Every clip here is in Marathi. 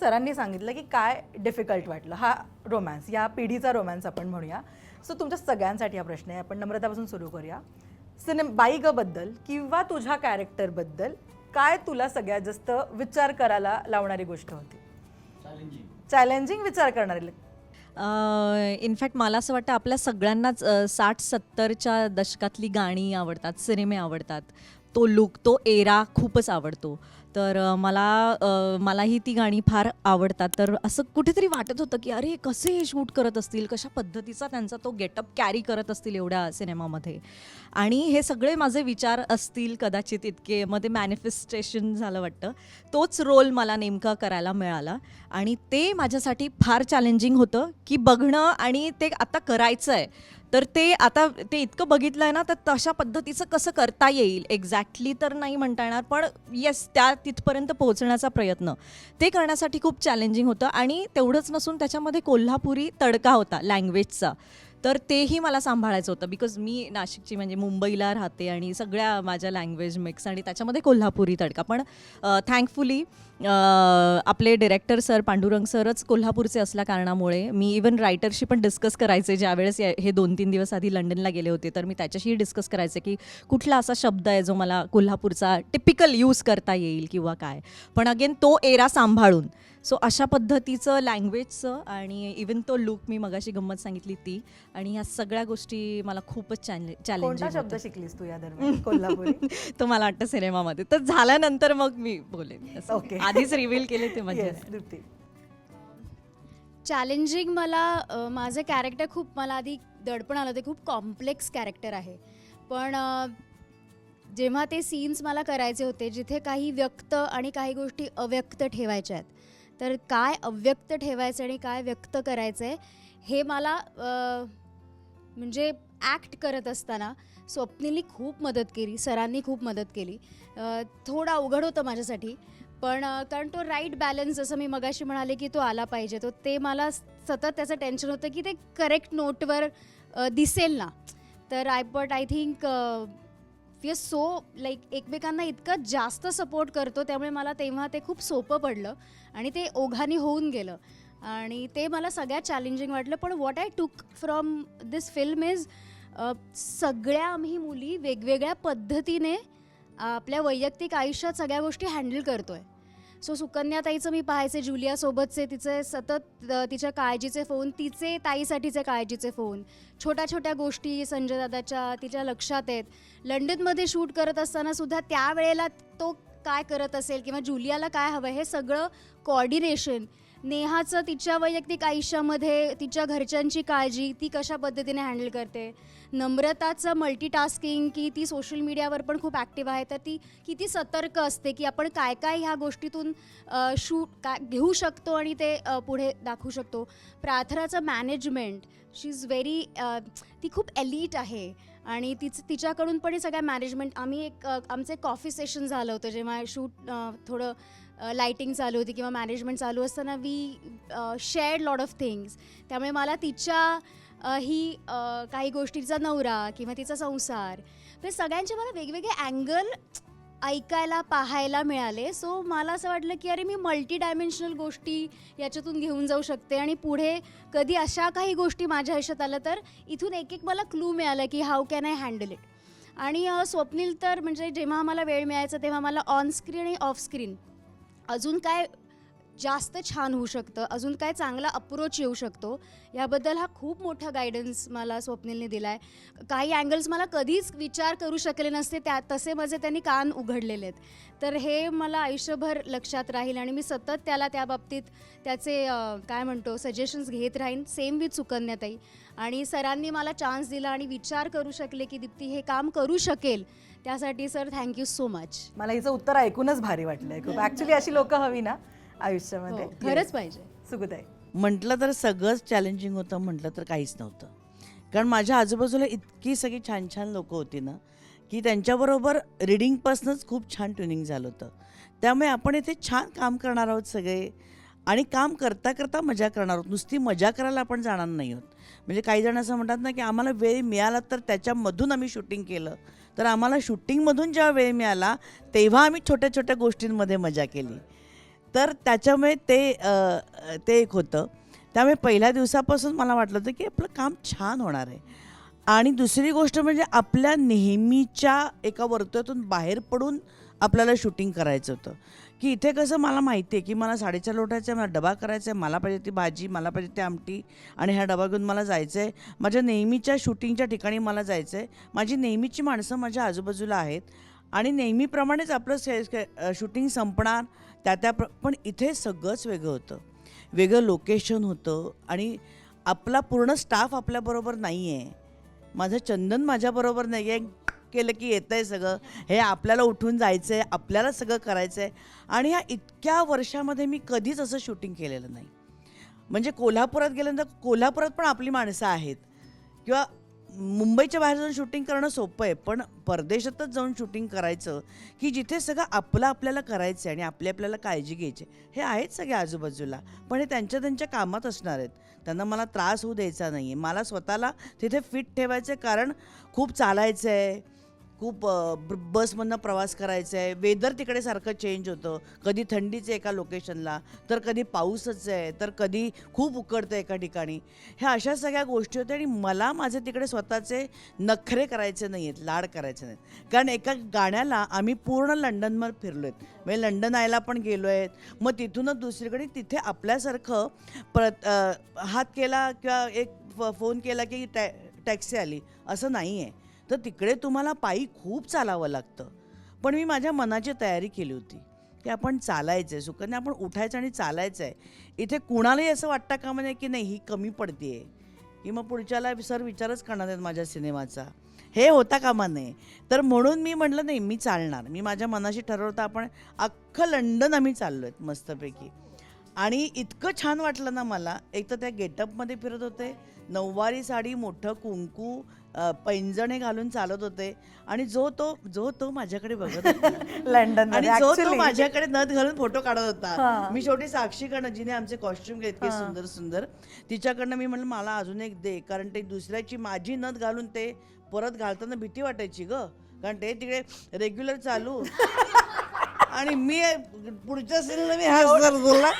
सरांनी सांगितलं की काय डिफिकल्ट वाटलं, हा रोमॅन्स, या पिढीचा रोमॅन्स आपण म्हणूया. सो तुमच्या सगळ्यांसाठी हा प्रश्न आहे, आपण नम्रतापासून सुरू करूया. बाई ग बद्दल किंवा तुझ्या कॅरेक्टरबद्दल काय तुला सगळ्यात जास्त विचार करायला लावणारी गोष्ट होती? चॅलेंजिंग विचार करणारी. इनफॅक्ट मला असं वाटतं आपल्या सगळ्यांनाच 60-70च्या दशकातली गाणी आवडतात, सिनेमे आवडतात, तो लुक, तो एरा खूपच आवडतो. तर मलाही ती गाणी फार आवडतात. तर असं कुठेतरी वाटत होतं की अरे कसे हे शूट करत असतील, कशा पद्धतीचा त्यांचा तो गेटअप कॅरी करत असतील एवढ्या सिनेमामध्ये. आणि हे सगळे माझे विचार असतील कदाचित इतके, मग ते मॅनिफेस्टेशन झालं वाटतं. तोच रोल मला नेमका करायला मिळाला आणि ते माझ्यासाठी फार चॅलेंजिंग होतं की बघणं आणि ते आता करायचं आहे. तर ते आता ते इतकं बघितलं आहे ना, तर तशा पद्धतीचं कसं करता येईल एक्झॅक्टली तर नाही म्हणता येणार, पण येस तिथपर्यंत पोहोचण्याचा प्रयत्न ते करण्यासाठी खूप चॅलेंजिंग होतं. आणि तेवढंच नसून त्याच्यामध्ये कोल्हापुरी तडका होता लँग्वेजचा, तर तेही मला सांभाळायचं होतं. बिकॉज मी नाशिकची म्हणजे मुंबईला राहते आणि सगळ्या माझ्या लँग्वेज मिक्स आणि त्याच्यामध्ये कोल्हापुरी तडका. पण थँकफुली आपले डिरेक्टर सर पांडुरंग सरच कोल्हापूरचे असल्या कारणामुळे मी इवन रायटरशी पण डिस्कस करायचे, ज्यावेळेस हे 2-3 दिवस आधी लंडनला गेले होते, तर मी त्याच्याशीही डिस्कस करायचे की कुठला असा शब्द आहे जो मला कोल्हापूरचा टिपिकल यूज करता येईल किंवा काय. पण अगेन तो एरा सांभाळून, सो अशा पद्धतीचं लँग्वेजचं आणि इवन तो लुक, मी मगाशी गंमत सांगितली ती, आणि ह्या सगळ्या गोष्टी मला खूपच कोणता चॅलेंजिंग शब्द शिकलीस तू या दरम्यान कोल्हापुरी? तो मला वाटतं सिनेमामध्ये, तर झाल्यानंतर मग मी बोलेन. Okay. आधीच रिव्हील केले ते म्हणजे Yes, दीप्ती. चॅलेंजिंग मला माझं कॅरेक्टर खूप, मला आधी दडपण आलं, ते खूप कॉम्प्लेक्स कॅरेक्टर आहे. पण जेव्हा ते सीन्स मला करायचे होते जिथे काही व्यक्त आणि काही गोष्टी अव्यक्त ठेवायच्या आहेत, तर काय अव्यक्त ठेवायचं आणि काय व्यक्त करायचं आहे हे मला म्हणजे ॲक्ट करत असताना स्वप्नीलनी खूप मदत केली, सरांनी खूप मदत केली. थोडं अवघड होतं माझ्यासाठी, पण कारण तो राईट बॅलन्स, जसं मी मगाशी म्हणाले की तो आला पाहिजे, तो ते मला सतत त्याचं टेन्शन होतं की ते करेक्ट नोटवर दिसेल ना. तर I think we are so like एकमेकांना इतकं जास्त सपोर्ट करतो, त्यामुळे मला तेव्हा ते खूप सोपं पडलं आणि ते ओघाने होऊन गेलं आणि ते मला सगळ्यात चॅलेंजिंग वाटलं. पण व्हॉट आय टूक फ्रॉम दिस फिल्म इज सगळ्या आम्ही मुली वेगवेगळ्या पद्धतीने आपल्या वैयक्तिक आयुष्यात सगळ्या गोष्टी हँडल करतो आहे. सो सुकन्याताईचं मी पाहायचे, जुलियासोबतचे तिचे सतत तिच्या काळजीचे फोन, तिचे ताईसाठीचे काळजीचे फोन, छोट्या छोट्या गोष्टी संजय दादाच्या तिच्या लक्षात आहेत. लंडनमध्ये शूट करत असताना सुद्धा त्यावेळेला तो काय करत असेल किंवा जुलियाला काय हवं, हे सगळं कॉर्डिनेशन. नेहाचं तिच्या वैयक्तिक आयुष्यामध्ये तिच्या घरच्यांची काळजी ती कशा पद्धतीने हँडल करते. नम्रताचं मल्टीटास्किंग, की ती सोशल मीडियावर पण खूप ॲक्टिव्ह आहे, तर ती किती सतर्क असते की आपण काय काय ह्या गोष्टीतून शूट काय घेऊ शकतो आणि ते पुढे दाखवू शकतो. प्रार्थनाचं मॅनेजमेंट, शी इज व्हेरी, ती खूप एलिट आहे आणि तिच्याकडून पण हे सगळ्या मॅनेजमेंट. आम्ही आमचं एक कॉफी सेशन झालं होतं जेव्हा शूट थोडं लाईटिंग चालू होती किंवा मॅनेजमेंट चालू असताना we shared lot of things. त्यामुळे मला तिच्या काही गोष्टीचा नवरा किंवा तिचा संसार, तर सगळ्यांचे मला वेगवेगळे अँगल ऐकायला पाहायला मिळाले. सो मला असं वाटलं की अरे मी मल्टी डायमेन्शनल गोष्टी याच्यातून घेऊन जाऊ शकते आणि पुढे कधी अशा काही गोष्टी माझ्या आयुष्यात आल्या तर इथून एक एक मला क्लू मिळाला की how can I handle it. आणि स्वप्नील तर म्हणजे जेव्हा मला वेळ मिळायचा तेव्हा मला ऑन स्क्रीन आणि ऑफ स्क्रीन अजून काय जास्त छान होऊ शकतं, अजून काय चांगला अप्रोच येऊ शकतो, याबद्दल हा खूप मोठा गायडन्स मला स्वप्नीलने दिला आहे. काही अँगल्स मला कधीच विचार करू शकले नसते, तसे माझे त्यांनी कान उघडलेले आहेत. तर हे मला आयुष्यभर लक्षात राहील आणि मी सतत त्याला त्या बाबतीत त्याचे काय म्हणतो सजेशन्स घेत राहीन. सेम विथ सुकन्याताई. आणि सरांनी मला चान्स दिला आणि विचार करू शकले की दीप्ती हे काम करू शकेल, त्यासाठी सर थँक्यू सो मच. मला हिचं उत्तर ऐकूनच भारी वाटलंय खूप. ॲक्च्युली अशी लोक हवी ना आयुष्यामध्ये. हो, खरंच पाहिजे. सुगताई. म्हटलं तर सगळंच चॅलेंजिंग होतं, म्हटलं तर काहीच नव्हतं. कारण माझ्या आजूबाजूला इतकी सगळी छान छान लोकं होती ना की त्यांच्याबरोबर रीडिंगपासूनच खूप छान ट्युनिंग झालं होतं. त्यामुळे आपण इथे छान काम करणार आहोत सगळे आणि काम करता करता मजा करणार आहोत. नुसती मजा करायला आपण जाणार नाही आहोत. म्हणजे काही जण असं म्हणतात ना की आम्हाला वेळ मिळाला तर त्याच्यामधून आम्ही शूटिंग केलं, तर आम्हाला शूटिंगमधून जेव्हा वेळ मिळाला तेव्हा आम्ही छोट्या छोट्या गोष्टींमध्ये मजा केली. तर त्याच्यामुळे ते एक होतं. त्यामुळे पहिल्या दिवसापासून मला वाटलं होतं की आपलं काम छान होणार आहे. आणि दुसरी गोष्ट म्हणजे आपल्या नेहमीच्या एका वर्तुळातून बाहेर पडून आपल्याला शूटिंग करायचं होतं. की इथे कसं मला माहिती आहे की मला 4:30 लोटायचं आहे, मला डबा करायचा आहे, मला पाहिजे ती भाजी, मला पाहिजे ती आमटी आणि ह्या डबा घेऊन मला जायचं आहे. माझ्या नेहमीच्या शूटिंगच्या ठिकाणी मला जायचं आहे. माझी नेहमीची माणसं माझ्या आजूबाजूला आहेत आणि नेहमीप्रमाणेच आपलं शूटिंग संपणार पण इथे सगळंच वेगळं होतं. वेगळं लोकेशन होतं आणि आपला पूर्ण स्टाफ आपल्याबरोबर नाही आहे. माझं चंदन माझ्याबरोबर नाही आहे. केलं की येतं आहे सगळं, हे आपल्याला उठून जायचं आहे, आपल्याला सगळं करायचं आहे. आणि ह्या इतक्या वर्षामध्ये मी कधीच असं शूटिंग केलेलं नाही. म्हणजे कोल्हापुरात गेल्यानंतर कोल्हापुरात पण आपली माणसं आहेत किंवा मुंबईच्या बाहेर जाऊन शूटिंग करणं सोपं आहे, पण परदेशातच जाऊन शूटिंग करायचं की जिथे सगळं आपलं आपल्याला करायचं आहे आणि आपल्याला काळजी घ्यायची, हे आहेत सगळे आजूबाजूला, पण हे त्यांच्या कामात असणार आहेत. त्यांना मला त्रास होऊ द्यायचा नाही आहे. मला स्वतःला तिथे फिट ठेवायचं आहे, कारण खूप चालायचं आहे, खूप बसमधनं प्रवास करायचा आहे. वेदर तिकडे सारखं चेंज होतं. कधी थंडीचं एका लोकेशनला, तर कधी पाऊसच आहे, तर कधी खूप उकडतं एका ठिकाणी. ह्या अशा सगळ्या गोष्टी होत्या आणि मला माझे तिकडे स्वतःचे नखरे करायचे नाही आहेत, लाड करायचे नाहीत. कारण एका गाण्याला आम्ही पूर्ण लंडनमध्ये फिरलो आहेत. म्हणजे लंडन आयला पण गेलो आहेत. मग तिथूनच दुसरीकडे तिथे आपल्यासारखं हात केला किंवा एक फोन केला की टॅक्सी आली असं नाही आहे. तर तिकडे तुम्हाला पायी खूप चालावं लागतं. पण मी माझ्या मनाची तयारी केली होती की आपण चालायचं आहे, सुकन्या आपण उठायचं आणि चालायचं आहे. इथे कुणालाही असं वाटतं का म्हणजे की नाही ही कमी पडते आहे, की मग पुढच्याला सर विचारच करणार आहेत माझ्या सिनेमाचा, हे होता कामा नये. तर म्हणून मी म्हटलं नाही मी चालणार. मी माझ्या मनाशी ठरवतं आपण अख्खं लंडन आम्ही चाललो आहेत मस्तपैकी. आणि इतकं छान वाटलं ना मला. एक तर त्या गेटअपमध्ये फिरत होते, नऊवारी साडी, मोठं कुंकू, पैंजणे घालून चालत होते आणि जो तो माझ्याकडे बघत होता लंडन आणि जो तो माझ्याकडे नथ घालून फोटो काढत होता. मी शेवटी साक्षीकडनं, जिने आमचे कॉस्ट्युम घेतले इतके सुंदर सुंदर, तिच्याकडनं मी म्हणलं मला अजून एक दे, कारण ते दुसऱ्याची माझी नथ घालून ते परत घालताना भीती वाटायची ग, कारण ते तिकडे रेग्युलर चालू आणि मी पुढच्या सीनला मी हसणार तुला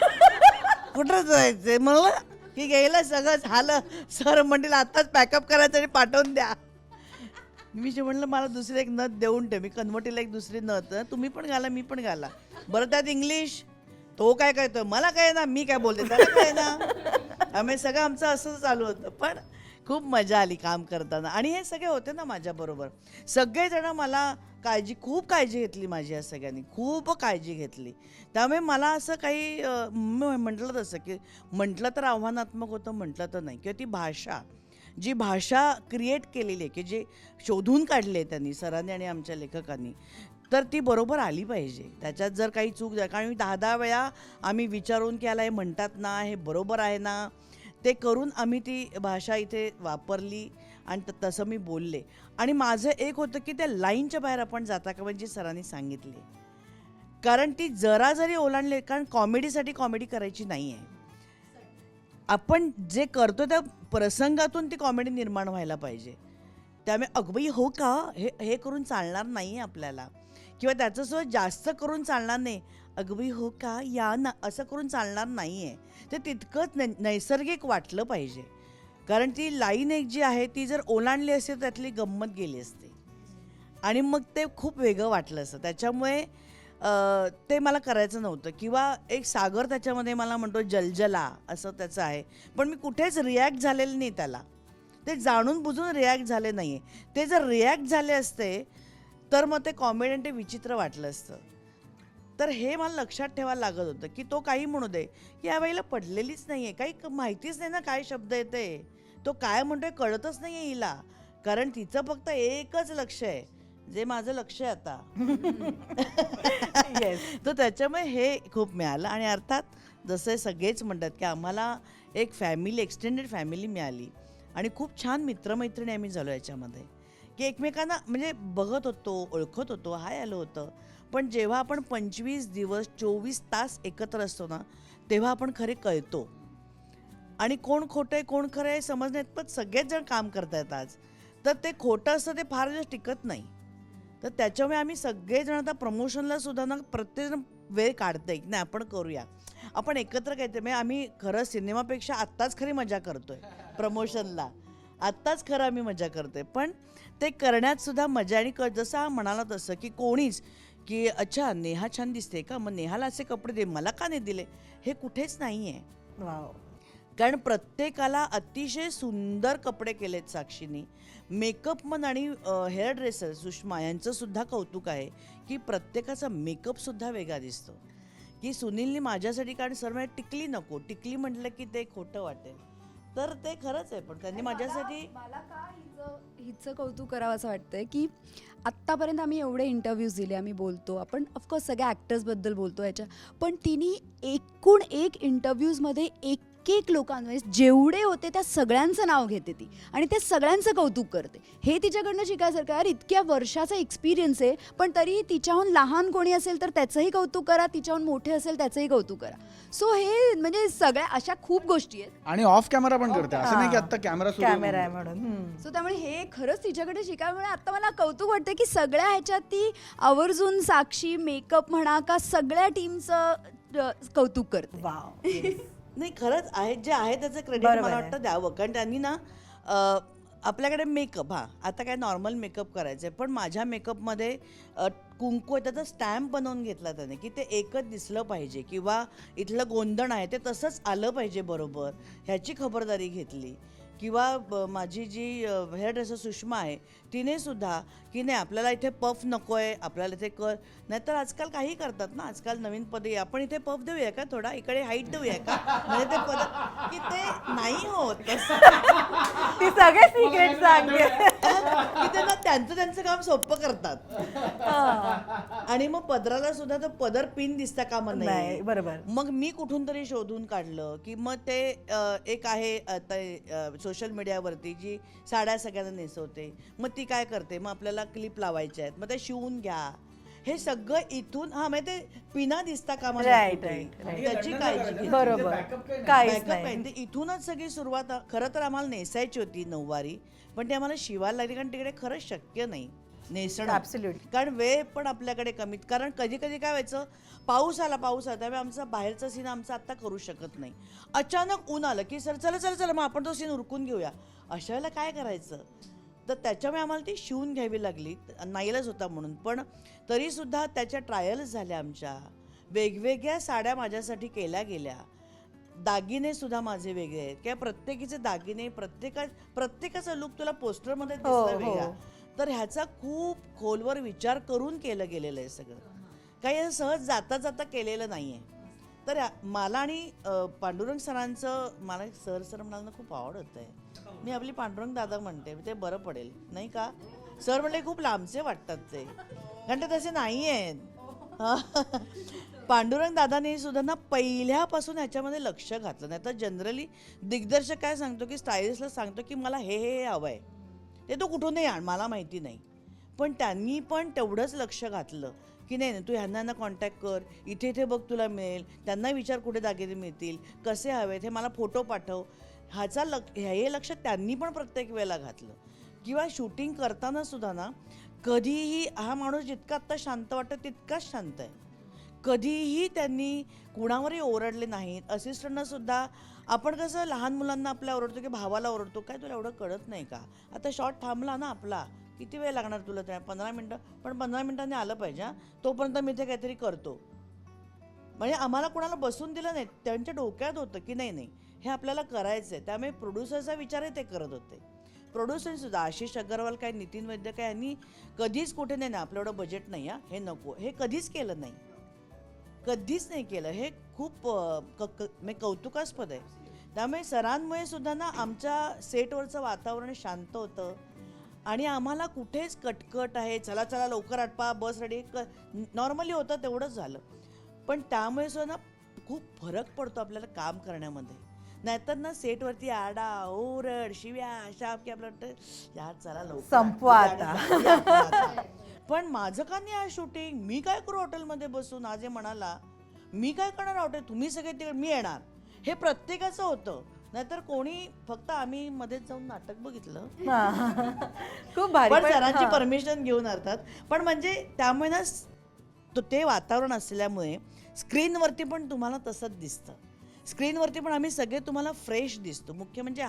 कुठं जायचंय म्हणलं की गेलं सगळं झालं. सर म्हणतील आत्ताच पॅकअप करायचं आणि पाठवून द्या. मी जे म्हणलं मला दुसरी एक नथ देऊन ठेव, मी कन्वर्टीला एक दुसरी नथ, तुम्ही पण घाला मी पण घाला. बरं त्यात इंग्लिश, तो काय कळतं मला काय ना, मी काय बोलते त्याला काय ना. आम्ही सगळं आमचं असं चालू होतं. पण खूप मजा आली काम करताना आणि हे सगळे होते ना माझ्याबरोबर. सगळेजण मला खूप काळजी घेतली माझी, या सगळ्यांनी खूप काळजी घेतली. त्यामुळे मला असं काही म्हटलं तसं की म्हटलं तर आव्हानात्मक होतं, म्हटलं तर नाही. किंवा ती जी भाषा क्रिएट केलेली आहे, की जे शोधून काढले त्यांनी सरांनी आणि आमच्या लेखकांनी, तर ती बरोबर आली पाहिजे. त्याच्यात जर काही चूक झाली, कारण मी 10 वेळा आम्ही विचारून की याला हे म्हणतात ना, हे बरोबर आहे ना, ते करून आम्ही ती भाषा इथे वापरली आणि तसं मी बोलले. आणि माझं एक होतं की त्या लाईनच्या बाहेर आपण जाता का म्हणजे सरांनी सांगितले, कारण ती जरा जरी ओलांडले, कारण कॉमेडीसाठी कॉमेडी करायची नाही आहे. आपण जे करतो त्या प्रसंगातून ती कॉमेडी निर्माण व्हायला पाहिजे. त्यामुळे अगबाई हो का हे करून चालणार नाही आहे आपल्याला, किंवा त्याच्यासोबत जास्त करून चालणार नाही. अगबाई हो का या ना असं करून चालणार नाही आहे. ते तितकंच नैसर्गिक वाटलं पाहिजे, कारण ती लाईन एक जी आहे ती जर ओलांडली असते तर त्यातली गंमत गेली असते आणि मग ते खूप वेगळं वाटलं असतं. त्याच्यामुळे ते मला करायचं नव्हतं. किंवा एक सागर त्याच्यामध्ये मला म्हणतो जलजला असं त्याचं आहे, पण मी कुठेच रिॲक्ट झालेलं नाही त्याला. ते जाणून बुजून रिॲक्ट झाले नाही आहे. ते जर रिॲक्ट झाले असते तर मग ते कॉमेडी ते विचित्र वाटलं असतं. तर हे मला लक्षात ठेवायला लागत होतं की तो काही म्हणू दे, की या वेळेला पडलेलीच नाही आहे, काही माहितीच नाही ना काय शब्द येते, तो काय म्हणतोय कळतच नाही आहे हिला, कारण तिचं फक्त एकच लक्ष आहे, जे माझं लक्ष आहे आता. तर त्याच्यामुळे हे खूप मिळालं. आणि अर्थात जसं सगळेच म्हणतात की आम्हाला एक फॅमिली, एक्सटेंडेड फॅमिली मिळाली आणि खूप छान मित्रमैत्रिणी आम्ही झालो याच्यामध्ये, की एकमेकांना म्हणजे बघत होतो, ओळखत होतो, हाय आलं होतं. पण जेव्हा आपण 25 दिवस 24 तास एकत्र असतो ना, तेव्हा आपण खरे कळतो आणि कोण खोटं आहे कोण खरं आहे समजण्यात पण सगळेच जण काम करतायत आज. तर ते खोटं असतं ते फार दिवस टिकत नाही. तर त्याच्यामुळे आम्ही सगळेजण आता प्रमोशनला सुद्धा ना प्रत्येकजण वेळ काढतंय की नाही आपण करूया, आपण एकत्र काहीतरी, म्हणजे आम्ही खरं सिनेमापेक्षा आत्ताच खरी मजा करतोय प्रमोशनला, आत्ताच खरं आम्ही मजा करतोय, पण ते करण्यात सुद्धा मजा. आणि जसं हा म्हणाला तसं की कोणीच की अच्छा नेहा छान दिसते का, मग नेहाला असे कपडे दे, मला का नाही दिले, हे कुठेच नाही आहे. वाव. कारण प्रत्येकाला अतिशय सुंदर कपडे केलेत साक्षीनी. मेकअपमन आणि हेअर ड्रेसर सुषमा यांचं सुद्धा कौतुक आहे की प्रत्येकाचा मेकअपसुद्धा वेगळा दिसतो. की सुनीलनी माझ्यासाठी, कारण सर म्हणजे टिकली नको, टिकली म्हटलं की ते खोटं वाटेल, तर ते खरंच आहे, पण त्यांनी माझ्यासाठी मला का हिचं कौतुक करावं असं वाटतंय की आत्तापर्यंत आम्ही एवढे इंटरव्ह्यूज दिले, आम्ही बोलतो, आपण ऑफकोर्स सगळ्या ॲक्टर्सबद्दल बोलतो याच्या, पण तिने एकूण एक इंटरव्ह्यूजमध्ये एक लोकांमध्ये जेवढे होते त्या सगळ्यांचं नाव घेते ती आणि ते सगळ्यांचं कौतुक करते. हे तिच्याकडनं शिकायसारखं. यार इतक्या वर्षाचा एक्सपिरियन्स आहे, पण तरीही तिच्याहून लहान कोणी असेल तर त्याचंही कौतुक करा, तिच्याहून मोठे असेल त्याचंही कौतुक करा. सो हे म्हणजे सगळ्या अशा खूप गोष्टी आहेत. आणि ऑफ कॅमेरा पण करते, असं नाही की आता कॅमेरा कॅमेरा आहे म्हणून. सो त्यामुळे हे खरंच तिच्याकडे शिकायला आता मला कौतुक वाटतं की सगळ्या ह्याच्यात ती आवर्जून साक्षी, मेकअप म्हणा का सगळ्या टीमचं कौतुक करते. वाव. नाही खरंच आहे, जे आहे त्याचं क्रेडिट बरोबर मला आहे. वाटतं द्यावं. कारण त्यांनी ना आपल्याकडे मेकअप, आता काय नॉर्मल मेकअप करायचं आहे, पण माझ्या मेकअपमध्ये कुंकू आहे त्याचा स्टॅम्प बनवून घेतला त्याने की ते एकच दिसलं पाहिजे किंवा इथलं गोंधण आहे ते तसंच आलं पाहिजे बरोबर, ह्याची खबरदारी घेतली. किंवा माझी जी हेअर ड्रेसर सुषमा आहे तिने सुद्धा की नाही आपल्याला इथे पफ नको आहे, आपल्याला इथे कर, नाहीतर आजकाल काही करतात ना, आजकाल नवीन पदे आपण इथे पफ देऊया का, थोडा इकडे हाईट देऊया का, म्हणजे ते पद की ते नाही होत तसं. ती सगळे सिक्रेट सांगते. की ते ना त्यांचं काम सोपं करतात आणि मग पदराला सुद्धा तो पदर पिन दिसता कामा नाही, नाही. बरोबर. मग मी कुठून तरी शोधून काढलं की मग ते एक आहे आता सोशल मीडियावरती जी साड्या सगळ्यांना नेसवते, मग ती काय करते, मग आपल्याला क्लिप लावायच्या आहेत, मग ते शिवून घ्या, हे सगळं इथून म्हणजे ते पिना दिसता कामा नये Right, कुठेही. right, right. त्याची काळजी घेतली. बरोबर. Backup काहीच आहे. नाही. ते इथूनच सगळी सुरुवात. खरं तर आम्हाला नेसायची होती नऊवारी, पण ती आम्हाला शिवायला लागली कारण तिकडे खरंच शक्य नाही नेसणं. Absolutely. कारण वेळ पण आपल्याकडे कमीत, कारण कधी कधी काय व्हायचं, पाऊस आला त्यामुळे आमचा बाहेरचा सीन आमचा आत्ता करू शकत नाही, अचानक ऊन आलं की सर चला चला चला मग आपण तो सीन उरकून घेऊया, अशा वेळेला काय करायचं, तर त्याच्यामुळे आम्हाला ती शिवून घ्यावी लागली, नाईलाज होता म्हणून. पण तरीसुद्धा त्याच्या ट्रायल्स झाल्या आमच्या, वेगवेगळ्या साड्या माझ्यासाठी केल्या गेल्या, दागिने सुद्धा माझे वेगळे आहेत किंवा प्रत्येकीचे दागिने, प्रत्येकाचा लुक तुला पोस्टरमध्ये दिसला हो. वेगळा, तर ह्याचा खूप खोलवर विचार करून केलं गेलेलं आहे सगळं, काही असं सहज जाता जाता केलेलं नाही आहे. तर मला आणि पांडुरंग सरांचं, मला सर म्हणाला खूप आवड होत आहे, मी आपली पांडुरंग दादा म्हणते, ते बरं पडेल नाही का, सर म्हणले खूप लांबचे वाटतात ते, कारण ते तसे नाही आहेत. पांडुरंग दादाने सुद्धा ना पहिल्यापासून ह्याच्यामध्ये लक्ष घातलं. नाही तर जनरली दिग्दर्शक काय सांगतो की स्टायलिस्टला सांगतो की मला हे हवं आहे, ते तो कुठूनही आण मला माहिती नाही, पण त्यांनी पण तेवढंच लक्ष घातलं की नाही तू ह्यांना कॉन्टॅक्ट कर, इथे बघ तुला मिळेल, त्यांना विचार कुठे दागिने मिळतील, कसे हवेत, हे मला फोटो पाठव, हे लक्ष त्यांनी पण प्रत्येक वेळेला घातलं. किंवा शूटिंग करताना सुद्धा ना कधीही हा माणूस जितका आत्ता शांत वाटतं तितकाच शांत आहे, कधीही त्यांनी कुणावरही ओरडले नाहीत. असिस्टंटना सुद्धा आपण कसं लहान मुलांना आपल्या ओरडतो की भावाला ओरडतो, काय तुला एवढं कळत नाही का, आता शॉट थांबला ना आपला, किती वेळ लागणार तुला, त्या 15 मिनटं, पण 15 मिनिटांनी आलं पाहिजे, तोपर्यंत मी ते काहीतरी करतो. म्हणजे आम्हाला कोणाला बसून दिलं नाही, त्यांच्या डोक्यात होतं की नाही हे आपल्याला करायचं आहे, त्यामुळे प्रोड्युसरचा विचारही ते करत होते. प्रोड्युसरसुद्धा आशिष अग्रवाल काय, नितीन वैद्य काय, यांनी कधीच कुठे नाही आपलं एवढं बजेट नाही हे नको, हे कधीच केलं नाही, कधीच नाही केलं. हे खूप कौतुकास्पद आहे. त्यामुळे सरांमुळे सुद्धा ना आमच्या सेटवरचं वातावरण शांत होतं आणि आम्हाला कुठेच कटकट आहे, चला चला लवकर आटपा, बस रेडी, नॉर्मली होतं तेवढंच झालं. पण त्यामुळे सुद्धा ना खूप फरक पडतो आपल्याला काम करण्यामध्ये. नाहीतर ना सेटवरती आरडा ओरड शिव्या अशा की आपलं वाटतं यार चला लवकर संपवा आता. पण माझं का नाही आज शूटिंग, मी काय करू हॉटेलमध्ये बसून, आज हे म्हणाला मी काय करणार हॉटेल, तुम्ही सगळे तिकडे, मी येणार, हे प्रत्येकाचं होतं. नाहीतर कोणी फक्त आम्ही मध्येच जाऊन नाटक बघितलं हा. खूप भारी पण सरांची हा. परमिशन घेऊन अर्थात. पण म्हणजे त्यामुळे ना ते वातावरण असल्यामुळे स्क्रीनवरती पण तुम्हाला तसंच दिसतं. स्क्रीनवरती पण आम्ही सगळे तुम्हाला फ्रेश दिसतो. मुख्य म्हणजे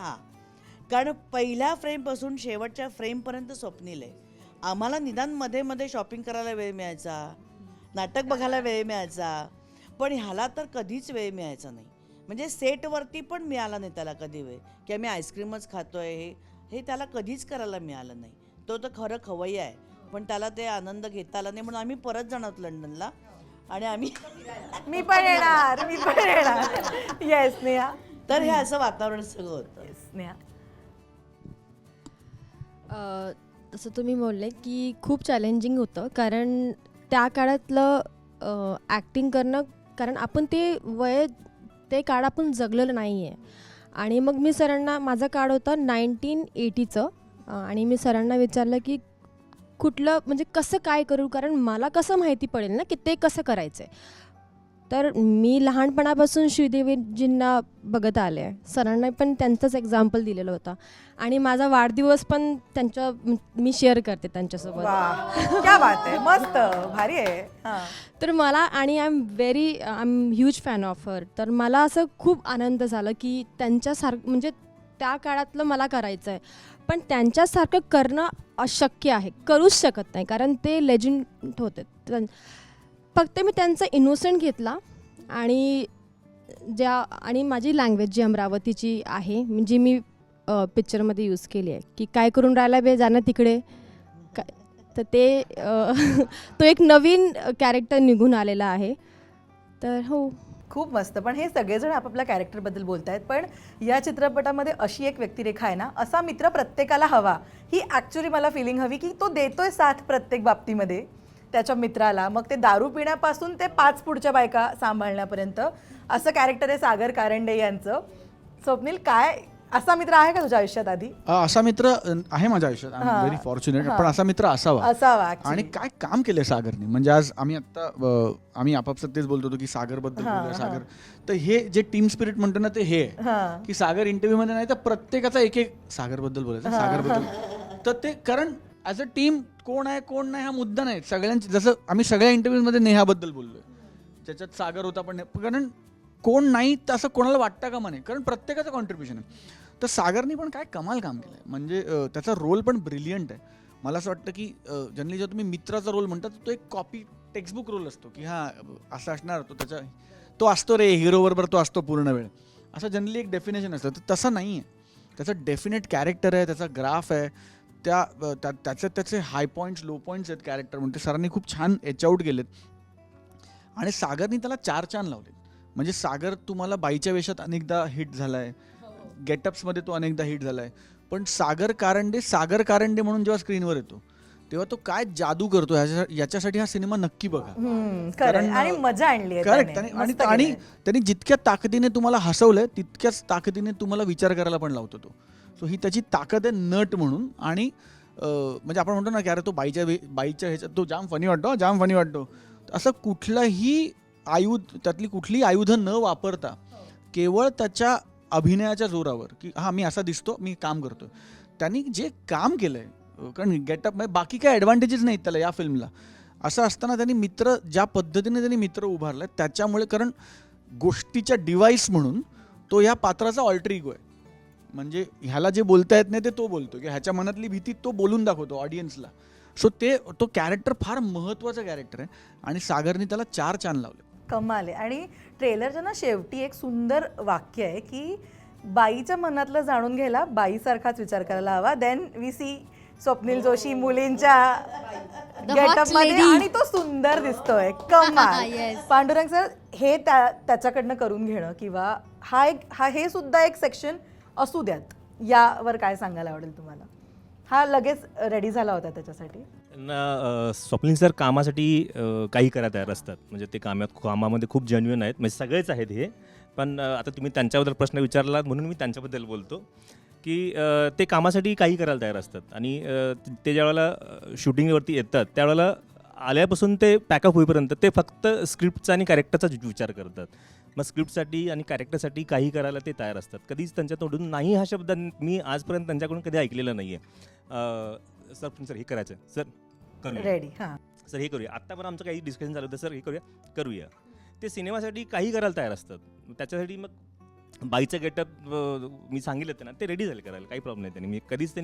कारण पहिल्या फ्रेमपासून शेवटच्या फ्रेमपर्यंत स्वप्नील आहे. आम्हाला निदान मध्ये मध्ये शॉपिंग करायला वेळ मिळायचा, नाटक बघायला वेळ मिळायचा, पण ह्याला तर कधीच वेळ मिळायचा नाही. म्हणजे सेटवरती पण मिळाला नाही त्याला कधी वेळ की आम्ही आईस्क्रीमच खातोय हे त्याला कधीच करायला मिळालं नाही. तो तर खरं खवय्या आहे, पण त्याला ते आनंद घेता आला नाही. म्हणून आम्ही परत जाणार आहोत लंडनला आणि आम्ही मी पण येणार येस स्नेहा. तर हे असं वातावरण सगळं होतं. स्नेहा तसं तुम्ही बोलले की खूप चॅलेंजिंग होतं, कारण त्या काळातलं ॲक्टिंग करणं, कारण आपण ते काळ आपण जगलेलं नाही आहे. आणि मग मी सरांना, माझा काळ होता 1980चं, आणि मी सरांना विचारलं की कुठलं म्हणजे कसं काय करू, कारण मला कसं माहिती पडेल ना की ते कसं करायचं आहे. तर मी लहानपणापासून श्रीदेवीजींना बघत आले आहे. सरांना पण त्यांचंच एक्झाम्पल दिलेलं होतं, आणि माझा वाढदिवस पण मी शेअर करते त्यांच्यासोबत. वा क्या बात आहे, मस्त भारी आहे. हा. तर मला, आणि I am huge fan of her, तर मला असं खूप आनंद झाला की त्यांच्यासारखं म्हणजे त्या काळातलं मला करायचं आहे. पण त्यांच्यासारखं करणं अशक्य आहे, करूच शकत नाही, कारण ते लेजंड होते. फक्त मी त्यांचा इनोसंट घेतला, आणि आणि माझी लँग्वेज जी अमरावतीची आहे, जी मी पिक्चरमध्ये यूज केली आहे, की काय करून राहिला बे जाणं तिकडे, तर ते तो एक नवीन कॅरेक्टर निघून आलेला आहे. तर हो, खूप मस्त. पण हे सगळेजण आपापल्या कॅरेक्टरबद्दल बोलत आहेत, पण या चित्रपटामध्ये अशी एक व्यक्तिरेखा आहे ना, असा मित्र प्रत्येकाला हवा. ही ॲक्च्युली मला फिलिंग हवी की तो देतोय साथ प्रत्येक बाबतीमध्ये त्याच्या मित्राला. मग ते दारू पिण्यापासून ते 5 पुढच्या बायका सांभाळण्यापर्यंत असं कॅरेक्टर आहे सागर कारंडे यांचं. स्वप्नील, काय असा मित्र आहे का तुझ्या आयुष्यात आधी? असा मित्र आहे माझ्या आयुष्यात. I am very fortunate. पण असा मित्र असावा. actually. आणि काय काम केलंय सागरने. म्हणजे आज आम्ही आपापसात तेच बोलतो होतो की सागरबद्दल बोलूया. सागर तर हे जे टीम स्पिरिट म्हणतो ना, ते हे आहे की सागर इंटरव्ह्यू मध्ये नाही तर प्रत्येकाचा एक सागरबद्दल बोलायचं, सागरबद्दल. तर ते कारण ॲज अ टीम कोण आहे कोण नाही हा मुद्दा नाही. सगळ्यांची, जसं आम्ही सगळ्या इंटरव्ह्यूमध्ये नेहाबद्दल बोललोय, त्याच्यात सागर होता, पण कारण कोण नाही तर असं कोणाला वाटतं का म्हणे, कारण प्रत्येकाचं कॉन्ट्रीब्युशन आहे. तर सागरनी पण काय कमाल काम केलं आहे. म्हणजे त्याचा रोल पण ब्रिलियंट आहे. मला असं वाटतं की जनरली जेव्हा तुम्ही मित्राचा रोल म्हणता तर तो एक कॉपी टेक्स्टबुक रोल असतो की हां असं असणार, तो असतो रे हिरोबरोबर, तो असतो पूर्ण वेळ, असं जनरली एक डेफिनेशन असतं. तर तसं नाही आहे. त्याचं डेफिनेट कॅरेक्टर आहे, त्याचा ग्राफ आहे, त्याचे हाय पॉईंट्स लो पॉईंट्स आहेत कॅरेक्टर म्हणते. सरांनी खूप छान एच आऊट केलेत, आणि सागरनी त्याला 4 चान लावले. म्हणजे सागर तुम्हाला बाईच्या वेशात अनेकदा हिट झाला आहे, गेटअप्समध्ये तो अनेकदा हिट झाला आहे, पण सागर कारंडे म्हणून जेव्हा स्क्रीनवर येतो तेव्हा तो काय जादू करतो याच्यासाठी हा सिनेमा नक्की बघा. आणि मजा आणली. करेक्ट. आणि त्यांनी जितक्या ताकदीने तुम्हाला हसवलंय तितक्याच ताकदीने तुम्हाला विचार करायला पण लावतो तो. सो ही त्याची ताकद आहे नट म्हणून. आणि म्हणजे आपण म्हणतो ना की अरे तो बाईच्या ह्याच्यात तो जाम फनी वाटतो. असं कुठलंही त्यातली कुठलीही आयुधं न वापरता केवळ त्याच्या अभिनयाच्या जोरावर की हा मी असा दिसतो, मी काम करतो, त्यांनी जे काम केलंय, कारण गेटअप बाकी काय ॲडव्हान्टेजेस नाहीत त्याला या फिल्मला. असं असताना त्यांनी ज्या पद्धतीने मित्र उभारलाय त्याच्यामुळे, कारण गोष्टीच्या डिव्हाइस म्हणून तो ह्या पात्राचा ऑल्टर इगो आहे. म्हणजे ह्याला जे बोलता येत नाही ते तो बोलतो, की ह्याच्या मनातली भीती तो बोलून दाखवतो ऑडियन्सला. सो तो कॅरेक्टर फार महत्त्वाचं कॅरेक्टर आहे, आणि सागरने त्याला 4 चान लावले. कमाल आहे. आणि ट्रेलरच्या ना शेवटी एक सुंदर वाक्य आहे की बाईच्या मनातलं जाणून घ्यायला बाईसारखाच विचार करायला हवा. Then we see Swapnil Joshi मुलींच्या गेटअप मध्ये, आणि तो सुंदर दिसतोय. कमाल. पांडुरंग सर, हे त्याच्याकडनं करून घेणं किंवा हे सुद्धा एक सेक्शन असू द्यात, यावर काय सांगायला आवडेल तुम्हाला? हा लगेच रेडी झाला होता त्याच्यासाठी ना. स्वप्नील सर कामासाठी काही करायला तयार असतात. म्हणजे ते कामामध्ये खूप जेन्युइन आहेत. म्हणजे सगळेच आहेत हे. पण आता तुम्ही त्यांच्याबद्दल प्रश्न विचारला म्हणून मी त्यांच्याबद्दल बोलतो की ते कामासाठी काही करायला तयार असतात. आणि ते ज्यावेळेला शूटिंगवरती येतात त्यावेळेला आल्यापासून ते पॅकअप होईपर्यंत ते फक्त स्क्रिप्टचा आणि कॅरेक्टरचाच विचार करतात. मग स्क्रिप्टसाठी आणि कॅरेक्टरसाठी काही करायला ते तयार असतात. कधीच त्यांच्या तोंडून नाही हा शब्द मी आजपर्यंत त्यांच्याकडून कधी ऐकलेला नाही आहे. सर हे करायचं सर करूया, रेडी. हां. सर हे करूया. आत्ता पण आमचं काही डिस्कशन झालं होतं, सर हे करूया. ते सिनेमासाठी काही करायला तयार असतात. त्याच्यासाठी मग बाईचं गेटअप मी सांगितलं त्यांना, ते रेडी झाले करायला, काही प्रॉब्लेम नाही. त्यांनी कधीच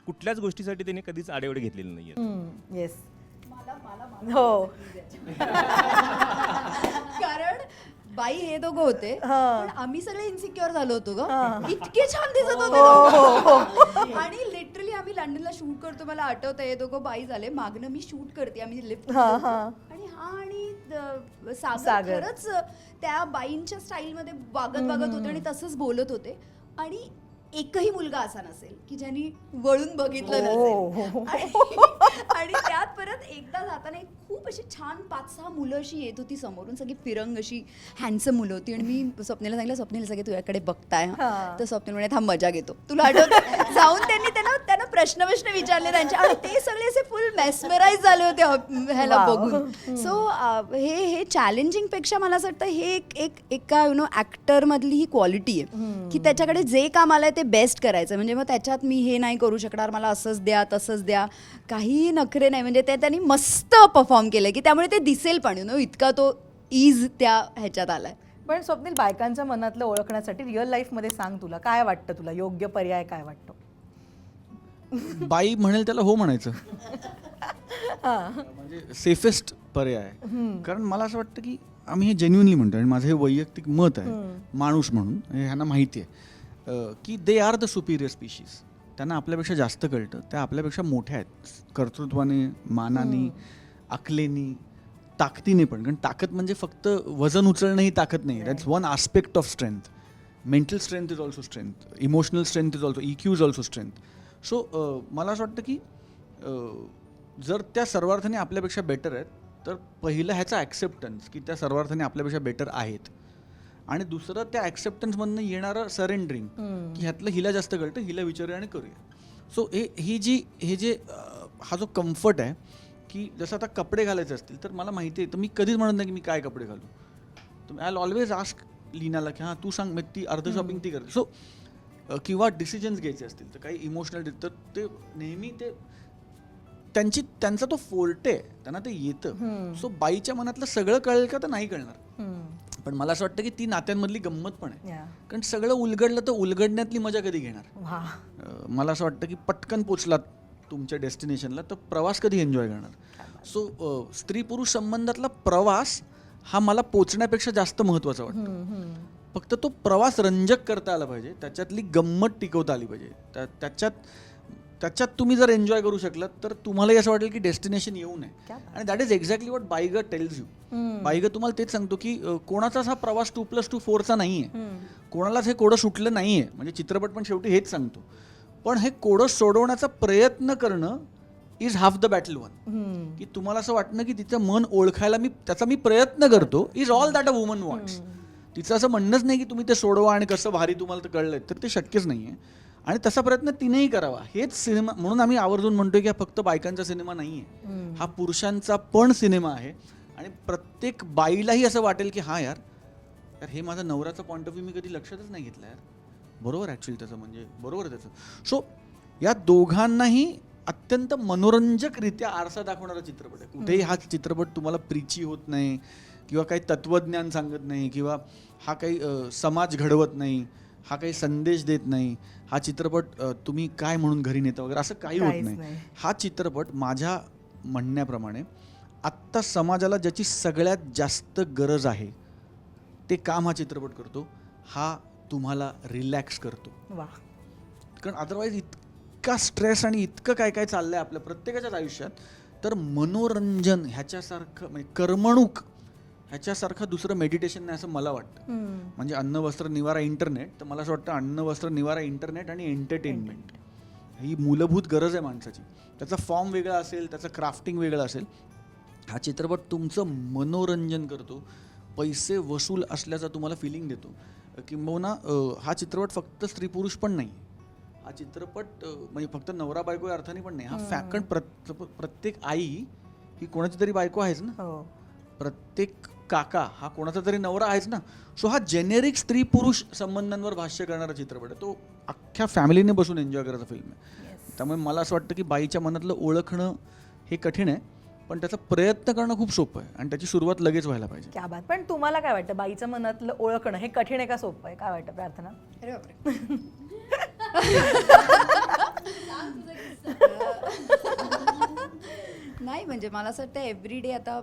कुठल्याच गोष्टीसाठी त्यांनी कधीच आडेवडे घेतलेले नाही आहेत. येस. हो. कारण बाई हे दोघं होते हा. पण आम्ही सगळे इन्सिक्युअर झालो होतो ग, इतके छान दिसत हो, होते दोघं. आणि लिटरली आम्ही लंडनला शूट करतो, मला आठवतं हे दोघं बाई झाले, मागणं मी शूट करते, आम्ही लिफ्ट आणि सागर खरंच त्या बाईंच्या स्टाईलमध्ये वागत होते आणि तसंच बोलत होते. आणि एकही मुलगा असा नसेल की ज्यांनी वळून बघितलं नसेल. आणि त्यात परत एकदा जाताना एक खूप अशी छान 5-6 मुलं अशी येत होती समोरून, सगळी फिरंग अशी हँडसम मुलं होती. आणि मी स्वप्नीला सांगितलं, स्वप्नीला सगळे तुझ्याकडे बघताय. तर स्वप्नील म्हणे थांब मजा घेतो, तुला आठवतं. जाऊन त्यांना प्रश्न विचारले त्यांचे, आणि ते सगळे असे फुल मेस्मराईज झाले होते ह्याला बघून. सो हे चॅलेंजिंग पेक्षा मला असं वाटतं हे एका ॲक्टर मधली ही क्वालिटी आहे की त्याच्याकडे जे काम आलंय ते बेस्ट करायचं. म्हणजे मग त्याच्यात मी हे नाही करू शकणार, मला असंच द्या तसंच द्या, काही नखरे नाही. म्हणजे ते त्यांनी मस्त परफॉर्म केलं की त्यामुळे ते दिसेल पण इतका तो ईज त्या ह्याच्यात आलाय. पण स्वप्नील, बायकांच्या मनातलं ओळखण्यासाठी रिअल लाईफमध्ये सांग, तुला काय वाटतं, तुला योग्य पर्याय काय वाटतो? बाई म्हणेल त्याला हो म्हणायचं, म्हणजे सेफेस्ट पर्याय आहे. कारण मला असं वाटतं की आम्ही हे जेन्युइनली म्हणतो, आणि माझं हे वैयक्तिक मत आहे माणूस म्हणून, हे ह्यांना माहिती आहे की they are the Superior species. त्यांना आपल्यापेक्षा जास्त कळतं, त्या आपल्यापेक्षा मोठ्या आहेत कर्तृत्वाने, मानाने, अकलेनी, ताकदीने पण. कारण ताकद म्हणजे फक्त वजन उचलणं ही ताकद नाही, that's one aspect of strength. Mental strength is also strength, emotional strength is also, EQ is also strength. So मला असं वाटतं की जर त्या सर्वार्थाने आपल्यापेक्षा बेटर आहेत, तर पहिलं ह्याचा ॲक्सेप्टन्स की त्या सर्वार्थाने आपल्यापेक्षा बेटर आहेत, आणि दुसरं त्या ॲक्सेप्टन्समधनं येणारं सरेंडरिंग की ह्यातलं हिला जास्त कळतं, हिला विचारूया आणि करूया. सो हे जे हा जो कम्फर्ट आहे की जसं आता कपडे घालायचे असतील तर मला माहिती आहे, तर मी कधीच म्हणत नाही की मी काय कपडे घालू. तर आय ऑलवेज आस्क लीनाला की हां तू सांग, मग ती अर्ध शॉपिंग ती करते. सो किंवा डिसिजन्स घ्यायचे असतील तर काही इमोशनल, तर ते नेहमी ते त्यांचा तो फोर्टे आहे, त्यांना ते येतं. सो बाईच्या मनातलं सगळं कळेल का तर नाही कळणार. पण मला असं वाटतं की ती नात्यांमधली गंमत पण आहे. कारण सगळं उलगडलं तर उलगडण्यातली मजा कधी घेणार. मला असं वाटतं की पटकन पोचलात तुमच्या डेस्टिनेशनला तर प्रवास कधी एन्जॉय करणार. सो स्त्री पुरुष संबंधातला प्रवास हा मला पोचण्यापेक्षा जास्त महत्त्वाचा वाटतो. फक्त तो प्रवास रंजक करता आला पाहिजे, त्याच्यातली गंमत टिकवता आली पाहिजे. त्याच्यात तुम्ही जर एन्जॉय करू शकलात तर तुम्हालाही असं वाटेल की डेस्टिनेशन येऊ नये. आणि दॅट इज एक्झॅक्टली वॉट बाईगर टेल्स यू. बाईगर तुम्हाला तेच सांगतो की कोणाचाच हा प्रवास 2+2=4 नाही आहे, कोणालाच हे कोडं सुटलं नाही आहे. म्हणजे चित्रपट पण शेवटी हेच सांगतो. पण हे कोडं सोडवण्याचा प्रयत्न करणं is half the battle one. की तुम्हाला असं वाटणं की तिचं मन ओळखायला त्याचा मी प्रयत्न करतो, is all that a woman wants. तिचं असं म्हणणंच नाही की तुम्ही ते सोडवा आणि कसं भारी तुम्हाला तर कळलंय, तर ते शक्यच नाही आहे. आणि तसा प्रयत्न तिनेही करावा. हेच सिनेमा म्हणून आम्ही आवर्जून म्हणतोय की हा फक्त बायकांचा सिनेमा नाही आहे, हा पुरुषांचा पण सिनेमा आहे. आणि प्रत्येक बाईलाही असं वाटेल की हा यार हे माझा नवऱ्याचा पॉईंट ऑफ व्ह्यू मी कधी लक्षातच नाही घेतला यार, बरोबर ॲक्च्युली त्याचं, म्हणजे बरोबर त्याचं. सो या दोघांनाही अत्यंत मनोरंजकरित्या आरसा दाखवणारा चित्रपट आहे. कुठेही हा चित्रपट तुम्हाला प्रीची होत नाही किंवा काही तत्त्वज्ञान सांगत नाही किंवा हा काही समाज घडवत नाही, हा काही संदेश देत नाही, हा चित्रपट तुम्ही काय म्हणून घरी नेता वगैरे असं काही होत नाही. हा चित्रपट माझ्या म्हणण्याप्रमाणे आत्ता समाजाला ज्याची सगळ्यात जास्त गरज आहे ते काम हा चित्रपट करतो. हा तुम्हाला रिलॅक्स करतो. कारण अदरवाईज इतका स्ट्रेस आणि इतकं काय काय चाललंय आपल्या प्रत्येकाच्याच आयुष्यात, तर मनोरंजन ह्याच्यासारखं म्हणजे करमणूक ह्याच्यासारखं दुसरं मेडिटेशन नाही असं मला वाटतं. म्हणजे अन्न वस्त्र निवारा इंटरनेट, तर मला असं वाटतं अन्न वस्त्र निवारा इंटरनेट आणि एंटरटेनमेंट ही मूलभूत गरज आहे माणसाची. त्याचा फॉर्म वेगळा असेल, त्याचं क्राफ्टिंग वेगळं असेल. हा चित्रपट तुमचं मनोरंजन करतो, पैसे वसूल असल्याचा तुम्हाला फिलिंग देतो. किंबहुना हा चित्रपट फक्त स्त्री पुरुष पण नाही, हा चित्रपट म्हणजे फक्त नवरा बायको या अर्थाने पण नाही. हा कारण प्रत्येक आई ही कोणाची तरी बायको आहेच ना. प्रत्येक काका हा कोणाचा तरी नवरा आहेच ना. सो हा जेनेरिक स्त्री पुरुष संबंधांवर भाष्य करणारा चित्रपट आहे. तो अख्ख्या फॅमिलीने बसून एन्जॉय करायचा फिल्म आहे. त्यामुळे मला असं वाटतं की बाईच्या मनातलं ओळखणं हे कठीण आहे, पण त्याचा प्रयत्न करणं खूप सोपं आहे आणि त्याची सुरुवात लगेच व्हायला पाहिजे. क्या बात. पण तुम्हाला काय वाटतं, बाईच्या मनातलं ओळखणं हे कठीण आहे का सोपं आहे? काय वाटतं प्रार्थना? अरे बापरे. नाही म्हणजे मला असं वाटतं एव्हरीडे आता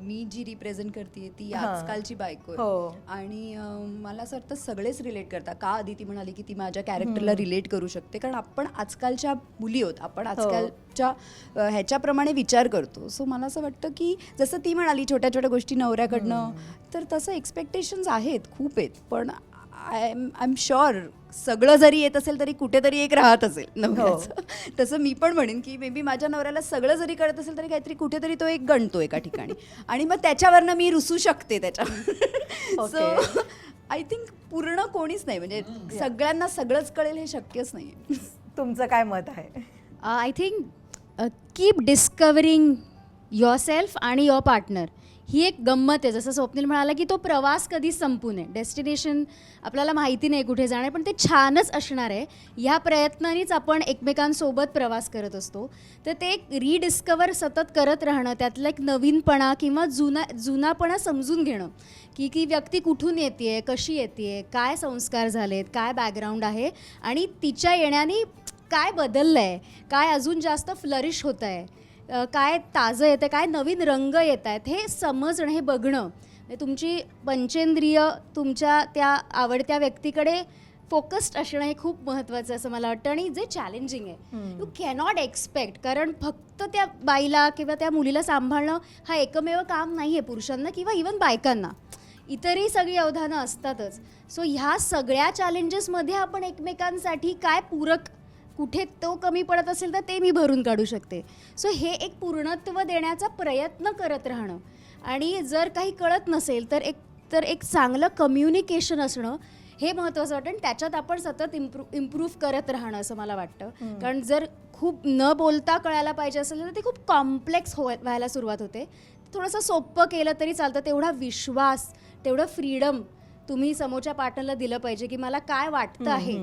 मी जी रिप्रेझेंट करते ती आजकालची बायको आहे. हो. आणि मला असं वाटतं सगळेच रिलेट करतात. का आदिती म्हणाली की ती माझ्या कॅरेक्टरला रिलेट करू शकते, कारण आपण आजकालच्या मुली आहोत, आपण आजकालच्या ह्याच्याप्रमाणे विचार करतो. सो मला असं वाटतं की जसं ती म्हणाली छोट्या छोट्या गोष्टी नवऱ्याकडनं, तर तसं एक्सपेक्टेशन्स आहेत, खूप आहेत. पण आय एम शुअर सगळं जरी येत असेल तरी कुठेतरी एक राहत असेल नवऱ्याचं. तसं मी पण म्हणेन की मे बी माझ्या नवऱ्याला सगळं जरी कळत असेल तरी काहीतरी कुठेतरी तो एक गणतो एका ठिकाणी, आणि मग त्याच्यावरनं मी रुसू शकते त्याच्यावर. सो आय थिंक पूर्ण कोणीच नाही, म्हणजे सगळ्यांना सगळंच कळेल हे शक्यच नाही. तुमचं काय मत आहे? I think keep discovering your self आणि युअर पार्टनर ही एक गंमत आहे. जसं स्वप्नील म्हणाला की तो प्रवास कधीच संपू नये. डेस्टिनेशन आपल्याला माहिती नाही कुठे जाणार, पण ते छानच असणार आहे. ह्या प्रयत्नांनीच आपण एकमेकांसोबत प्रवास करत असतो. तर ते एक रिडिस्कवर सतत करत राहणं, त्यातला एक नवीनपणा किंवा जुनापणा समजून घेणं की व्यक्ती कुठून येते, कशी येते, काय संस्कार झालेत, काय बॅकग्राऊंड आहे, आणि तिच्या येण्याने काय बदललं आहे, काय अजून जास्त फ्लरिश होतं आहे, काय ताजं येतं, काय नवीन रंग येत आहेत, हे समजणं, हे बघणं. तुमची पंचेंद्रिय तुमच्या त्या आवडत्या व्यक्तीकडे फोकस्ड असणं हे खूप महत्त्वाचं असं मला वाटतं. आणि जे चॅलेंजिंग आहे, यू कॅनॉट एक्सपेक्ट, कारण फक्त त्या बाईला किंवा त्या मुलीला सांभाळणं हा एकमेव काम नाही आहे पुरुषांना किंवा इवन बायकांना. इतरही सगळी अवधानं असतातच. सो ह्या सगळ्या चॅलेंजेसमध्ये आपण एकमेकांसाठी काय पूरक, कुठे तो कमी पडत असेल तर ते मी भरून काढू शकते. सो हे एक पूर्णत्व देण्याचा प्रयत्न करत राहणं, आणि जर काही कळत नसेल तर एक चांगलं कम्युनिकेशन असणं हे महत्त्वाचं वाटतं. आणि त्याच्यात आपण सतत इम्प्रूव्ह करत राहणं असं मला वाटतं. कारण जर खूप न बोलता कळायला पाहिजे असेल तर ते खूप कॉम्प्लेक्स व्हायला सुरुवात होते. थोडंसं सोपं केलं तरी चालतं. तेवढा विश्वास, तेवढं फ्रीडम तुम्ही समोरच्या पार्टनरला दिलं पाहिजे की मला काय वाटतं आहे,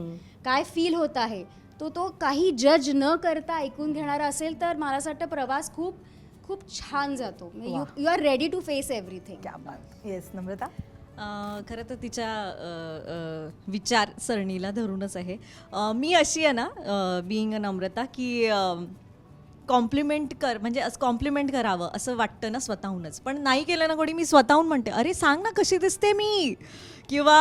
काय फील होत आहे, तो काही जज न करता ऐकून घेणारा असेल तर मला असं वाटतं प्रवास खूप खूप छान जातो. You are ready to face everything. क्या बात. येस नम्रता? खरं तर तिच्या विचारसरणीला धरूनच आहे. मी अशी आहे ना, बिईंग अ नम्रता, की कॉम्प्लिमेंट म्हणजे असं कॉम्प्लिमेंट करावं असं वाटतं ना स्वतःहूनच, पण नाही केलं ना कोणी, मी स्वतःहून म्हणते अरे सांग ना कशी दिसते मी, किंवा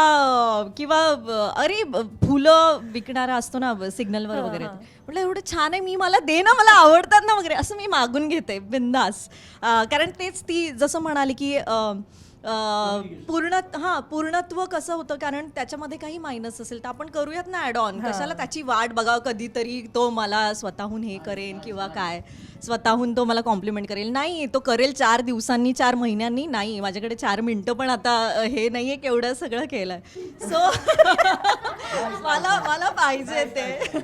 अरे फुलं विकणारा असतो ना सिग्नलवर वगैरे, म्हटलं एवढं छान आहे मी, मला दे ना, मला आवडतात ना वगैरे, असं मी मागून घेते बिंदास. कारण तेच ती जसं म्हणाली की पूर्णत्व कसं होतं, कारण त्याच्यामध्ये काही मायनस असेल तर आपण करूयात ना ॲड ऑन, कशाला त्याची वाट बघावं कधीतरी तो मला स्वतःहून हे करेन किंवा काय स्वतःहून तो मला कॉम्प्लिमेंट करेल. नाही, तो करेल 4 दिवसांनी 4 महिन्यांनी नाही, माझ्याकडे 4 मिनटं पण आता हे नाहीये केवढं सगळं केलंय. सो मला पाहिजे ते.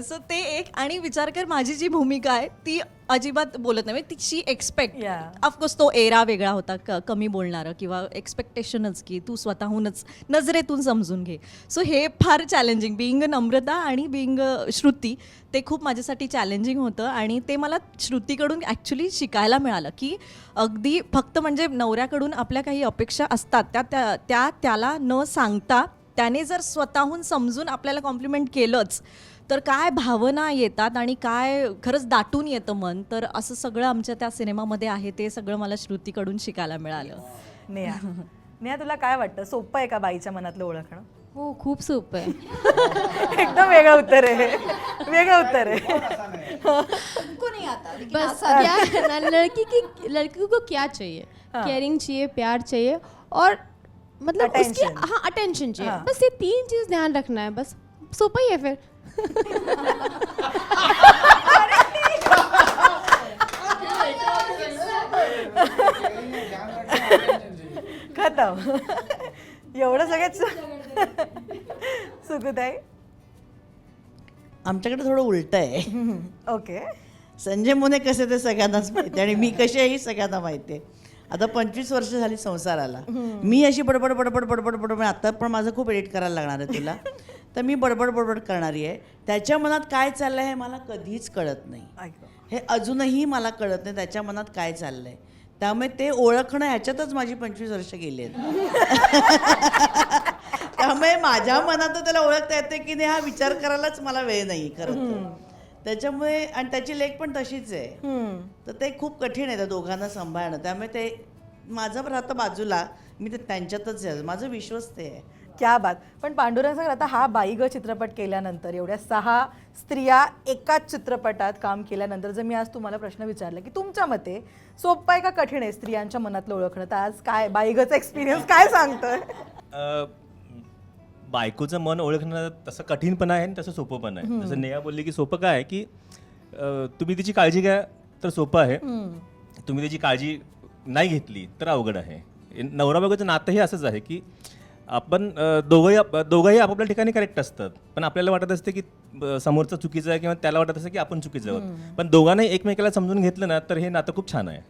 सो ते एक. आणि विचार कर माझी जी भूमिका आहे ती अजिबात बोलत नाही, ती एक्सपेक्ट, ऑफकोर्स तो एरा वेगळा होता, कमी बोलणारं किंवा एक्सपेक्टेशनच की तू स्वतःहूनच नजरेतून समजून घे. सो हे फार चॅलेंजिंग, बिईंग नम्रता आणि बिईंग श्रुती, ते खूप माझ्यासाठी चॅलेंजिंग होतं. आणि ते मला श्रुतीकडून ॲक्च्युली शिकायला मिळालं की अगदी फक्त म्हणजे नवऱ्याकडून आपल्या काही अपेक्षा असतात त्याला न सांगता त्याने जर स्वतःहून समजून आपल्याला कॉम्प्लिमेंट केलंच तर काय भावना येतात आणि काय खरंच दाटून येतं मन. तर असं सगळं आमच्या त्या सिनेमामध्ये आहे, ते सगळं मला श्रुतीकडून शिकायला मिळालं. नेहा तुला काय वाटतं, सोपं आहे का बाईच्या मनातलं ओळखणं? हो, खूप सोपं आहे. एकदम वेगळं उत्तर आहे, वेगळं उत्तर आहे. बस क्या लड़की को क्या चाहिए, केयरिंग चाहिए, प्यार चाहिए और मतलब उसकी अटेंशन चाहिए. बस ये 3 चीज ध्यान रखना है, बस सोपा ही है फिर. खतम. एवढं सगळ्यात सुखत आहे. आमच्याकडे थोडं उलट आहे. ओके. संजय मोने कसे ते सगळ्यांनाच माहिती आणि मी कशी आहे ही सगळ्यांना माहिती आहे. आता 25 वर्ष झाली संसाराला. मी अशी बडबड बडबड बडबड बडबड आता पण माझं खूप एडिट करायला लागणार आहे तुला. तर मी बडबड बडबड करणारी आहे. त्याच्या मनात काय चाललंय हे मला कधीच कळत नाही. हे अजूनही मला कळत नाही त्याच्या मनात काय चाललंय. त्यामुळे ते ओळखणं ह्याच्यातच माझी 25 वर्ष गेली आहेत. त्यामुळे माझ्या मनात त्याला ओळखता येते की नाही हा विचार करायलाच मला वेळ नाही खरं तर. त्याच्यामुळे आणि त्याची लेख पण तशीच आहे. तर ते खूप कठीण आहे त्या दोघांना सांभाळणं. त्यामुळे ते माझं राहतं बाजूला, मी ते त्यांच्यातच आहे. माझं विश्वस्त आहे. क्या बात. पण पांडुरंग सर, आता हा बाई ग चित्रपट केल्यानंतर एवढ्या 6 स्त्रिया एकाच चित्रपटात काम केल्यानंतर जर मी आज तुम्हाला प्रश्न विचारला की तुमच्या मते सोपं आहे का कठीण आहे स्त्रियांच्या मनातलं ओळखणं, तर आज काय बाई गचा एक्सपिरियन्स काय सांगतोय? बायकोचं मन ओळखणं तसं कठीण पण आहे आणि तसं सोपं पण आहे. जसं नेहा बोलली की सोपं काय आहे की तुम्ही तिची काळजी घ्या तर सोपं आहे, तुम्ही त्याची काळजी नाही घेतली तर अवघड आहे. नवरा बायकोचं नातंही असंच आहे की आपण दोघंही आपापल्या ठिकाणी करेक्ट असतात, पण आपल्याला वाटत असते की समोरचं चुकीचं आहे किंवा त्याला वाटत असतं की आपण चुकीचं आहोत. पण दोघांनाही एकमेकाला समजून घेतलं ना तर हे नातं खूप छान आहे.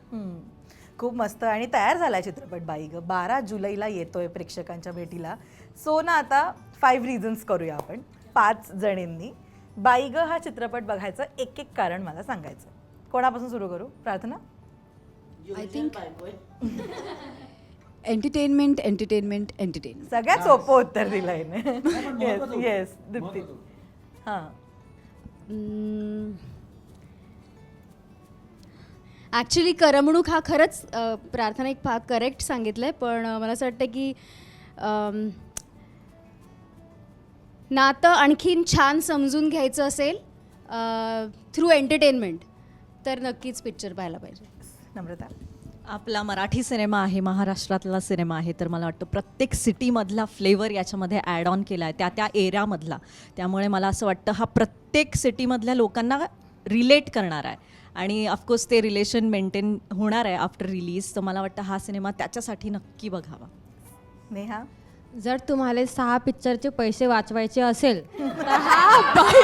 खूप मस्त. आणि तयार झालाय चित्रपट बाई ग. 12 जुलैला येतोय प्रेक्षकांच्या भेटीला. सो ना आता 5 रिझन्स करूया आपण 5 जणींनी. बाई ग हा चित्रपट बघायचं एक एक कारण मला सांगायचं. कोणापासून सुरू करू? Prarthana? I think entertainment entertainment entertainment. सगळ्यात सोपं उत्तर दिलंय ना. Yes yes Deepti. हां. ॲक्च्युली करमणूक हा खरंच प्रार्थना एक भाग करेक्ट सांगितलं आहे. पण मला असं वाटतं की नातं आणखीन छान समजून घ्यायचं असेल थ्रू एंटरटेनमेंट तर नक्कीच पिक्चर पाहायला पाहिजे. नम्रता? आपला मराठी सिनेमा आहे, महाराष्ट्रातला सिनेमा आहे, तर मला वाटतं प्रत्येक सिटीमधला फ्लेवर याच्यामध्ये ॲड ऑन केला आहे त्या एरियामधला. त्यामुळे मला असं वाटतं हा प्रत्येक सिटीमधल्या लोकांना रिलेट करणार आहे आणि ऑफकोर्स ते रिलेशन मेंटेन होणार आहे आफ्टर रिलीज. तर मला वाटतं हा सिनेमा त्याच्यासाठी नक्की बघावा. नेहा? जर तुम्हाला 6 पिक्चरचे पैसे वाचवायचे असेल तर हा बाई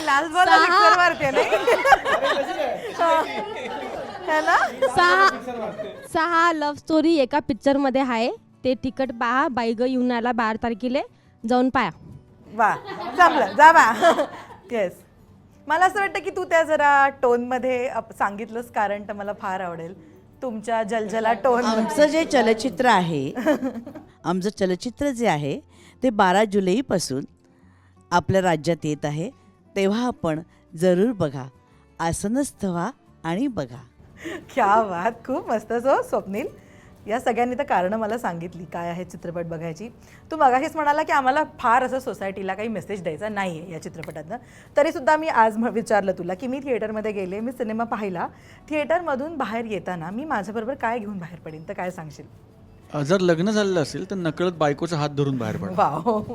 लाल बॉल पिक्चर मारते ना. 6 लव्ह स्टोरी एका पिक्चरमध्ये आहे. ते तिकट पहा. बाई ग येऊन आला 12 तारखेला जाऊन पाया. वा, जमलं, जा बा. येस. मला असं वाटतं की तू त्या जरा टोनमध्ये सांगितलंस कारण तर मला फार आवडेल तुमच्या जलजला टोन. आमचं जे चलचित्र आहे आमचं चलचित्र जे आहे ते 12 जुलैपासून आपल्या राज्यात येत आहे. तेव्हा आपण जरूर बघा. आसनस्थ व्हा आणि बघा. क्या बात. खूप मस्त. सो स्वप्नील, या सगळ्यांनी तर कारणं मला सांगितली काय आहे चित्रपट बघायची. तू मगाशीच म्हणाला की आम्हाला फार असं सोसायटीला काही मेसेज द्यायचा नाही आहे या चित्रपटातनं. तरीसुद्धा मी आज विचारलं तुला की मी थिएटरमध्ये गेले, मी सिनेमा पाहिला, थिएटरमधून बाहेर येताना मी माझ्याबरोबर काय घेऊन बाहेर पडेन, तर काय सांगशील? जर लग्न झालेलं असेल तर नकळत बायकोचा हात धरून बाहेर पडा. वाव.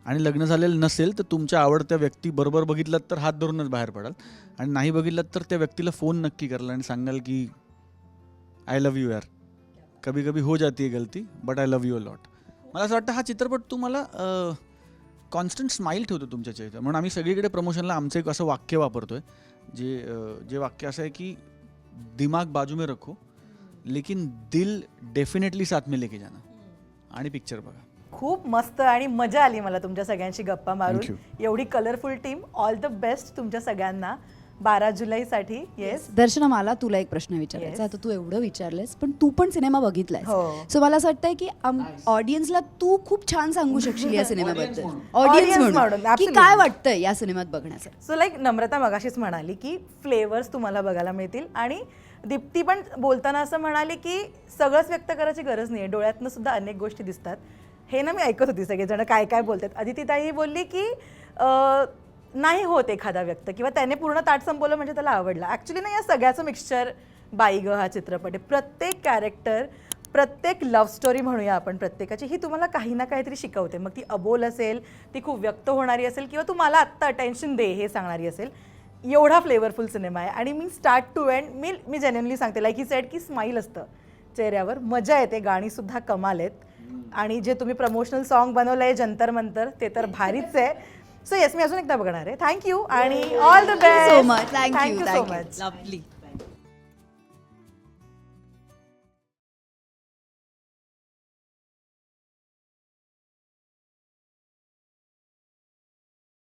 आणि लग्न झालेलं नसेल तर तुमच्या आवडत्या व्यक्ती बरोबर बघितलात तर हात धरूनच बाहेर पडाल. आणि नाही बघितलात तर त्या व्यक्तीला फोन नक्की कराल आणि सांगाल की आय लव्ह यू यार, कभी कभी हो जाती है गलती but I love you a lot. मला असं वाटतं हा चित्रपट तुम्हाला कॉन्स्टंट स्माईल ठेवतो तुमच्या चेहऱ्यावर. म्हणून आम्ही सगळीकडे प्रमोशनला आमचं एक असं वाक्य वापरतोय जे वाक्य असं आहे की दिमाग बाजू में रखो लेकिन दिल डेफिनेटली साथ में लेके जाना. आणि पिक्चर बघा. खूप मस्त आणि मजा आली मला तुमच्या सगळ्यांशी गप्पा मारून. Thank you. एवढी colourful team. All the best तुमच्या सगळ्यांना 12 जुलैसाठी. येस. दर्शना, मला तुला एक प्रश्न विचारायचा. आता तू एवढं विचारलंस पण तू पण सिनेमा बघितलाय. हो. सो मला असं वाटतंय की ऑडियन्सला तू खूप छान सांगू शकशील या सिनेमाबद्दल. Audience ऑडियन्स म्हणून, म्हणून की absolutely. काय वाटतंय या सिनेमात बघण्याचं. सो लाईक नम्रता मगाशीच म्हणाली की फ्लेवर्स तुम्हाला बघायला मिळतील आणि दीप्ती पण बोलताना असं म्हणाली की सगळंच व्यक्त करायची गरज नाही आहे, डोळ्यातनं सुद्धा अनेक गोष्टी दिसतात. हे ना मी ऐकत होती सगळेजण काय काय बोलतात. अदितीताई बोलली की नाही होत एखादा व्यक्त किंवा त्याने पूर्ण ताट संपवलं म्हणजे त्याला आवडला. ॲक्च्युली ना या सगळ्याचं मिक्सचर बाई ग हा चित्रपट आहे. प्रत्येक कॅरेक्टर, प्रत्येक लव्ह स्टोरी म्हणूया आपण प्रत्येकाची, ही तुम्हाला काही ना काहीतरी शिकवते. मग ती अबोल असेल, ती खूप व्यक्त होणारी असेल किंवा तू मला आत्ता अटेन्शन दे हे सांगणारी असेल. एवढा फ्लेवरफुल सिनेमा आहे आणि मी स्टार्ट टू एंड मी जेन्युइनली सांगते लाईक ही सेड की स्माईल असतं चेहऱ्यावर, मजा येते, गाणीसुद्धा कमाल आहेत आणि जे तुम्ही प्रमोशनल सॉन्ग बनवलं आहे जंतर मंतर ते तर भारीच आहे. सो येस, मी अजून एकदा बघणार आहे. थँक्यू आणि all the best. so much. Thank you. So much. Lovely.